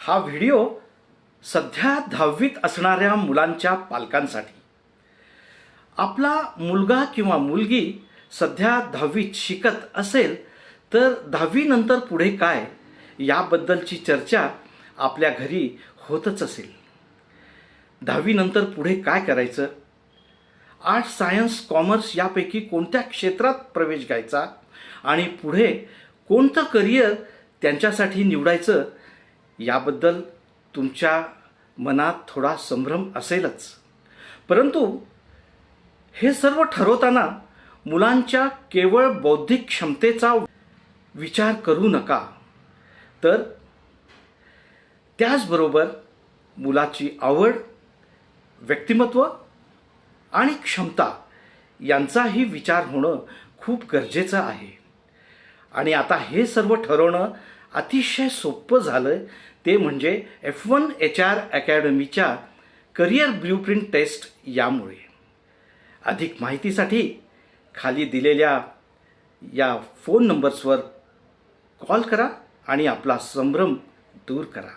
हा व्हिडिओ सध्या 10वीत असणाऱ्या मुलांच्या पालकांसाठी. आपला मुलगा किंवा मुलगी सध्या 10वीत शिकत असेल तर 10वी नंतर पुढे काय याबद्दलची चर्चा आपल्या घरी होतच असेल. 10वी नंतर पुढे काय करायचं, आर्ट्स, सायन्स, कॉमर्स यापैकी कोणत्या क्षेत्रात प्रवेश घ्यायचा आणि पुढे कोणतं करिअर त्यांच्यासाठी निवडायचं याबद्दल तुमच्या मनात थोडा संभ्रम असेलच. परंतु हे सर्व ठरवताना मुलांच्या केवळ बौद्धिक क्षमतेचा विचार करू नका, तर त्याचबरोबर मुलाची आवड, व्यक्तिमत्व आणि क्षमता यांचाही विचार होणं खूप गरजेचं आहे. आणि आता हे सर्व ठरवणं अतिशय सोपं झालं ते म्हणजे F1 HR अकॅडमीच्या करिअर ब्ल्यूप्रिंट टेस्ट यामुळे. अधिक माहितीसाठी खाली दिलेल्या या फोन नंबर्सवर कॉल करा आणि आपला संभ्रम दूर करा.